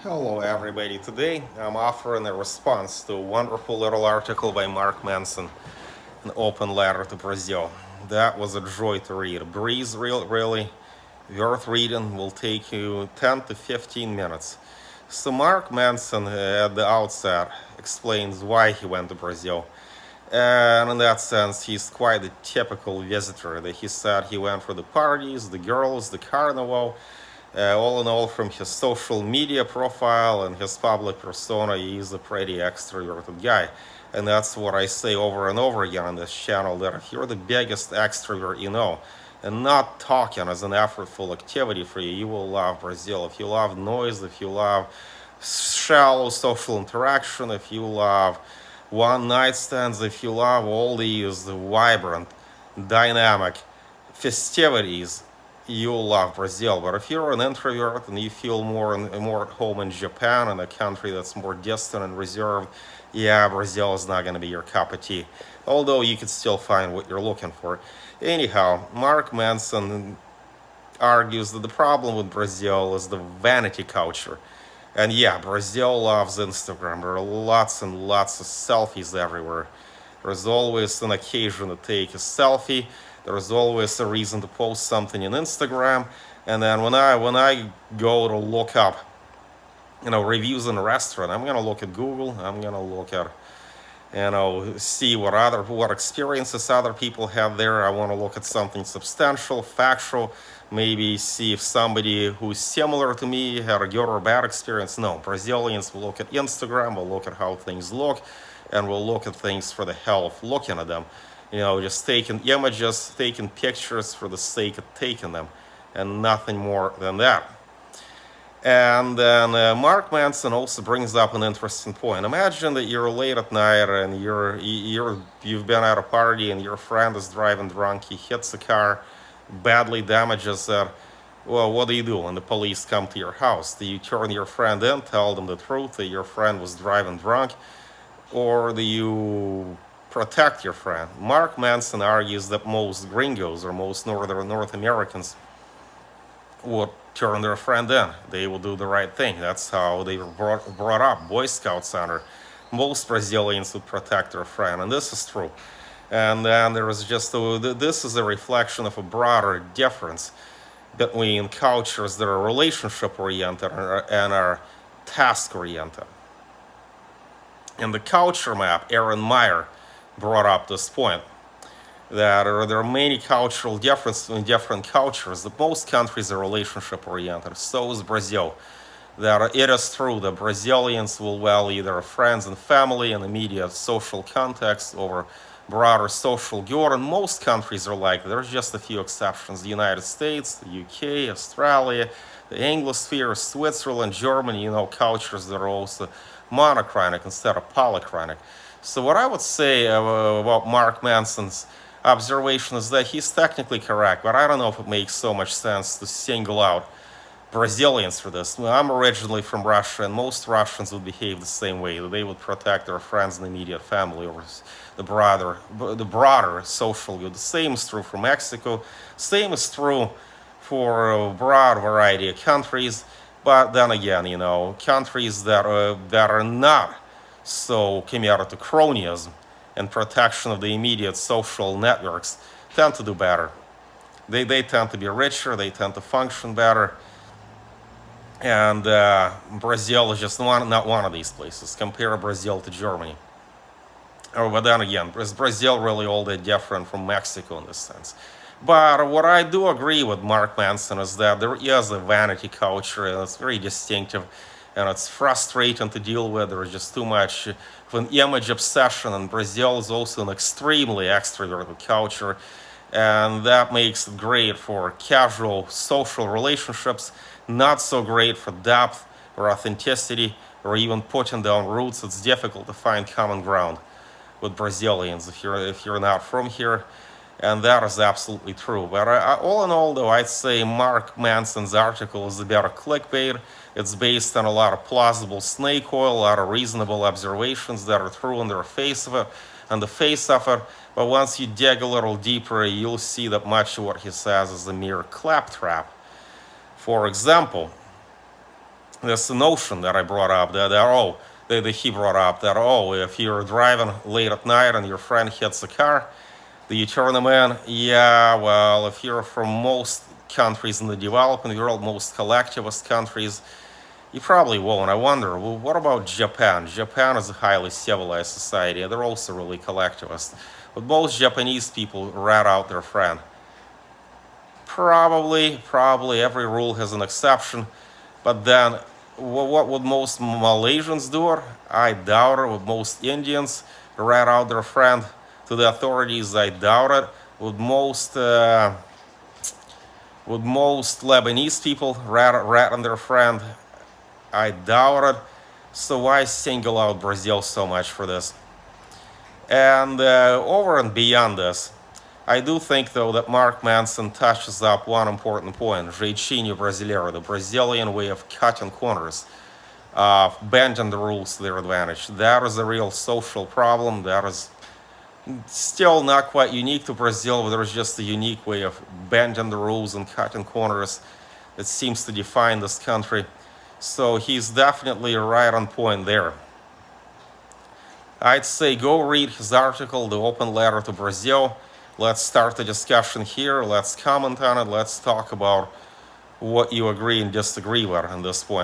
Hello everybody, today I'm offering a response to a wonderful little article by Mark Manson, An Open Letter to Brazil. That was a joy to read. A breeze, really worth reading, will take you 10 to 15 minutes. So Mark Manson at the outset explains why he went to Brazil. And in that sense, he's quite a typical visitor. That he said he went for the parties, the girls, the carnival. All in all, from his social media profile and his public persona, he's a pretty extroverted guy. And that's what I say over and over again on this channel, that if you're the biggest extrovert you know, and not talking as an effortful activity for you, you will love Brazil. If you love noise, if you love shallow social interaction, if you love one night stands, if you love all these vibrant, dynamic festivities, you'll love Brazil. But if you're an introvert and you feel more at home in Japan, in a country that's more distant and reserved, yeah, Brazil is not going to be your cup of tea. Although you could still find what you're looking for. Anyhow, Mark Manson argues that the problem with Brazil is the vanity culture. And yeah, Brazil loves Instagram. There are lots and lots of selfies everywhere. There's always an occasion to take a selfie. There's always a reason to post something in Instagram. And then when I go to look up, reviews in a restaurant, I'm gonna look at Google. I'm gonna look at see what experiences other people have there. I want to look at something substantial, factual, maybe see if somebody who's similar to me had a good or bad experience. No, Brazilians will look at Instagram, will look at how things look, and will look at things for the hell of looking at them. Just taking images, taking pictures for the sake of taking them, and nothing more than that. And then Mark Manson also brings up an interesting point. Imagine that you're late at night and you've been at a party and your friend is driving drunk. He hits a car, badly damages it. Well, what do you do when the police come to your house? Do you turn your friend in, tell them the truth that your friend was driving drunk, or do you protect your friend? Mark Manson argues that most gringos or most North Americans would turn their friend in. They will do the right thing. That's how they were brought up. Boy Scout Center. Most Brazilians would protect their friend, and this is true. And then there is this is a reflection of a broader difference between cultures that are relationship oriented and are task oriented. In the culture map, Aaron Meyer brought up this point that there are many cultural differences in different cultures. That most countries are relationship oriented. So is Brazil. That it is true that Brazilians will value their friends and family and immediate social context over broader social good, and most countries are like that. There's just a few exceptions: the United States, the UK, Australia, the Anglosphere, Switzerland, Germany. Cultures that are also monochronic instead of polychronic. So what I would say about Mark Manson's observation is that he's technically correct, but I don't know if it makes so much sense to single out Brazilians for this. I'm originally from Russia, and most Russians would behave the same way. They would protect their friends and immediate family over the broader social good. The same is true for Mexico. Same is true for a broad variety of countries. But then again, countries that are not so committed to cronyism and protection of the immediate social networks tend to do better. They tend to be richer, they tend to function better. And Brazil is just not one of these places. Compare Brazil to Germany. But then again, is Brazil really all that different from Mexico in this sense? But what I do agree with Mark Manson is that there is a vanity culture, and it's very distinctive, and it's frustrating to deal with. There's just too much of an image obsession, and Brazil is also an extremely extroverted culture, and that makes it great for casual social relationships, not so great for depth or authenticity or even putting down roots. It's difficult to find common ground with Brazilians if you're not from here. And that is absolutely true. But all in all, though, I'd say Mark Manson's article is a bit of clickbait. It's based on a lot of plausible snake oil, a lot of reasonable observations that are true on the face of it. But once you dig a little deeper, you'll see that much of what he says is a mere claptrap. For example, this notion that I brought up, that he brought up, that, if you're driving late at night and your friend hits a car, do you turn him in? Yeah, well, if you're from most countries in the developing world, most collectivist countries, you probably won't. I wonder, well, what about Japan? Japan is a highly civilized society. They're also really collectivist. But most Japanese people rat out their friend. Probably every rule has an exception. But then, what would most Malaysians do? I doubt it. Would most Indians rat out their friend to the authorities? I doubt it. Would most Lebanese people rat on their friend? I doubt it. So why single out Brazil so much for this? And over and beyond this, I do think, though, that Mark Manson touches up one important point: jeitinho brasileiro, the Brazilian way of cutting corners, bending the rules to their advantage. That is a real social problem. That is still not quite unique to Brazil, but there's just a unique way of bending the rules and cutting corners that seems to define this country. So he's definitely right on point there. I'd say go read his article, The Open Letter to Brazil. Let's start the discussion here. Let's comment on it. Let's talk about what you agree and disagree with on this point.